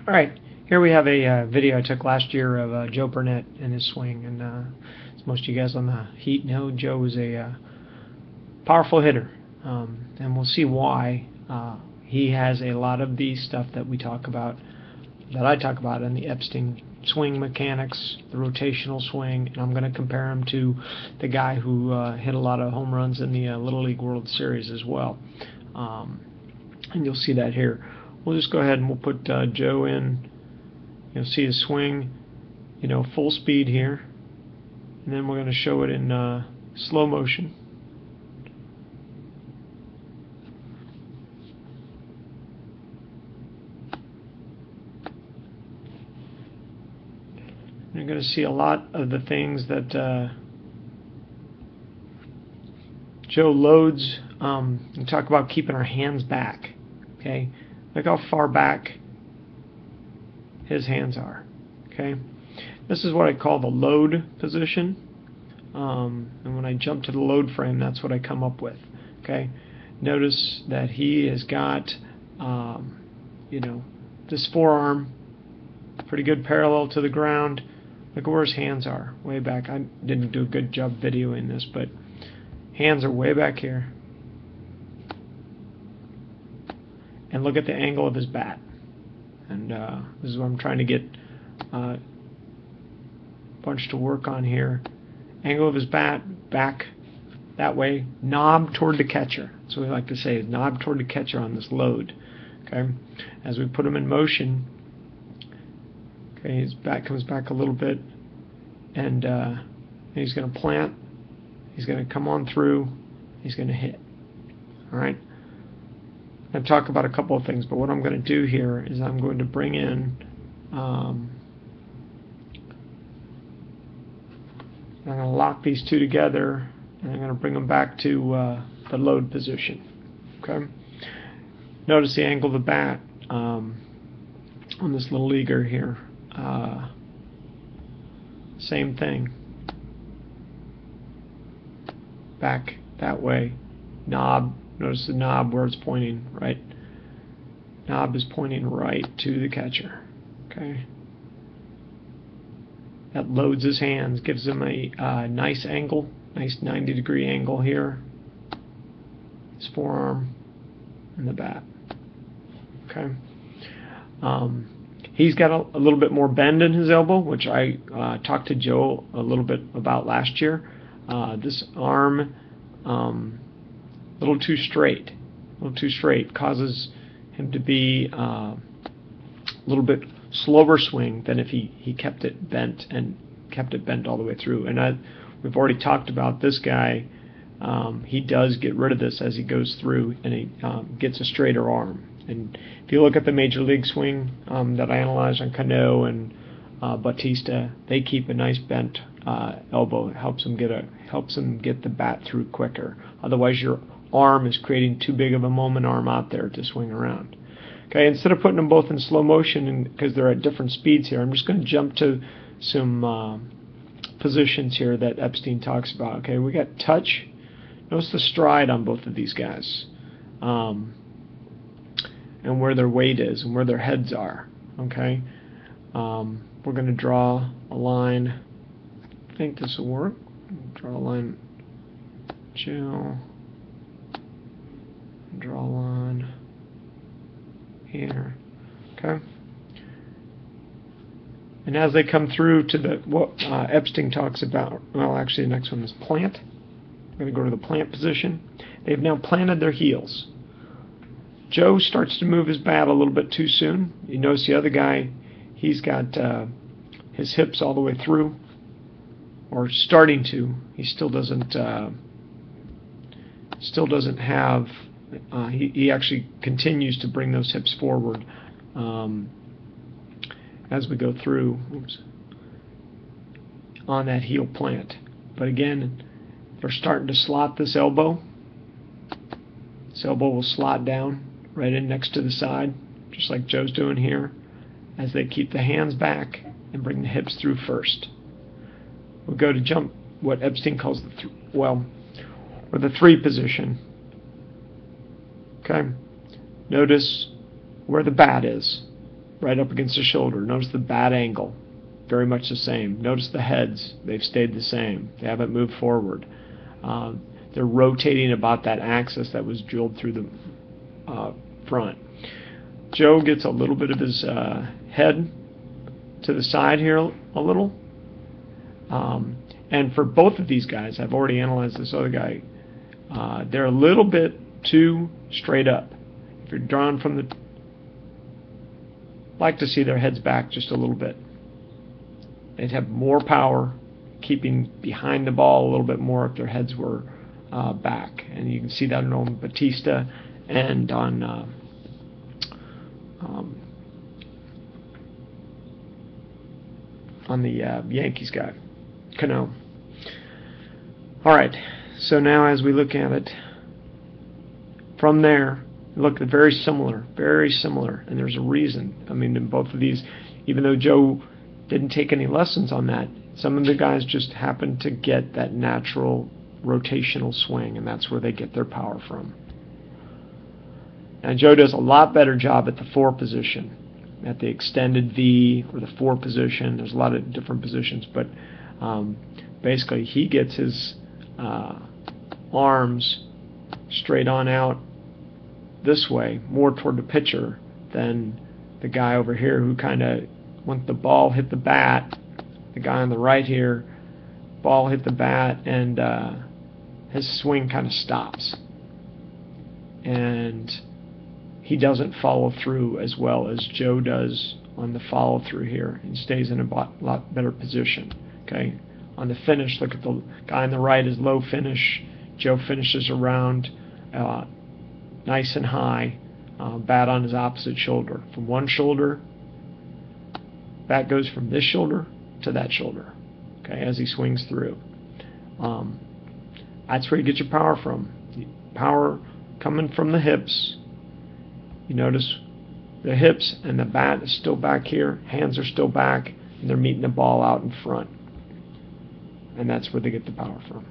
Alright, here we have a video I took last year of Joe Burnett and his swing, and as most of you guys on the Heat know, Joe was a powerful hitter, and we'll see why he has a lot of the stuff that we talk about, that I talk about in the Epstein swing mechanics, the rotational swing, and I'm going to compare him to the guy who hit a lot of home runs in the Little League World Series as well, and you'll see that here. We'll just go ahead and we'll put Joe in. You'll see his swing, full speed here, and then we're going to show it in slow motion. You're going to see a lot of the things that Joe loads. We talk about keeping our hands back. Okay, look how far back his hands are. Okay, this is what I call the load position, and when I jump to the load frame, that's what I come up with. Okay, notice that he has got this forearm pretty good parallel to the ground. Look where his hands are, way back. I didn't do a good job videoing this, but hands are way back here. And look at the angle of his bat. And this is what I'm trying to get a bunch to work on here. Angle of his bat, back that way, knob toward the catcher. That's what we like to say, is knob toward the catcher on this load. Okay, as we put him in motion, okay, his bat comes back a little bit, and he's going to plant. He's going to come on through. He's going to hit. All right. I've talked about a couple of things, but what I'm going to do here is I'm going to bring in, I'm going to lock these two together, and I'm going to bring them back to the load position. Okay. Notice the angle of the bat on this little leaguer here. Same thing. Back that way. Knob. Notice the knob where it's pointing, right? Knob is pointing right to the catcher. Okay. That loads his hands, gives him a nice angle, nice 90-degree angle here. His forearm and the bat. Okay. He's got a little bit more bend in his elbow, which I talked to Joe a little bit about last year. This arm, a little too straight, causes him to be a little bit slower swing than if he kept it bent all the way through. And we've already talked about this guy. He does get rid of this as he goes through, and he gets a straighter arm. And if you look at the major league swing that I analyzed on Cano and Bautista, they keep a nice bent elbow. It helps them get the bat through quicker. Otherwise, your arm is creating too big of a moment arm out there to swing around. Okay, instead of putting them both in slow motion, because they're at different speeds here, I'm just going to jump to some positions here that Epstein talks about. Okay, we got touch. Notice the stride on both of these guys, and where their weight is and where their heads are. Okay, we're going to draw a line. I think this will work. Draw a line. Joe. Draw a line here. Okay. And as they come through to what Epstein talks about, well, actually the next one is plant. We're going to go to the plant position. They've now planted their heels. Joe starts to move his bat a little bit too soon. You notice the other guy, he's got his hips all the way through, or starting to. He still doesn't have. He actually continues to bring those hips forward as we go through on that heel plant. But again, they're starting to slot this elbow. This elbow will slot down right in next to the side, just like Joe's doing here, as they keep the hands back and bring the hips through first. We'll go to jump, what Epstein calls the three position. Okay, notice where the bat is. right up against the shoulder. Notice the bat angle, very much the same. Notice the heads, they've stayed the same. They haven't moved forward. They're rotating about that axis that was drilled through the front. Joe gets a little bit of his head to the side here a little. And for both of these guys, I've already analyzed this other guy, they're a little bit too straight up. If you're drawn from the... like to see their heads back just a little bit. They'd have more power keeping behind the ball a little bit more if their heads were back. And you can see that on Batista and on the Yankees guy, Cano. Alright, so now as we look at it, from there, look, they're very similar, and there's a reason. I mean, in both of these, even though Joe didn't take any lessons on that, some of the guys just happen to get that natural rotational swing, and that's where they get their power from. And Joe does a lot better job at the 4 position, at the extended V or the 4 position. There's a lot of different positions, but basically he gets his arms straight on out this way, more toward the pitcher than the guy over here who kind of, once the ball hit the bat, the guy on the right here, ball hit the bat and his swing kind of stops. And he doesn't follow through as well as Joe does on the follow through here and stays in a lot better position. Okay, on the finish, look at the guy on the right is low finish. Joe finishes around nice and high, bat on his opposite shoulder. From one shoulder, bat goes from this shoulder to that shoulder, okay, as he swings through. That's where you get your power from. Power coming from the hips. You notice the hips and the bat is still back here, hands are still back, and they're meeting the ball out in front. And that's where they get the power from.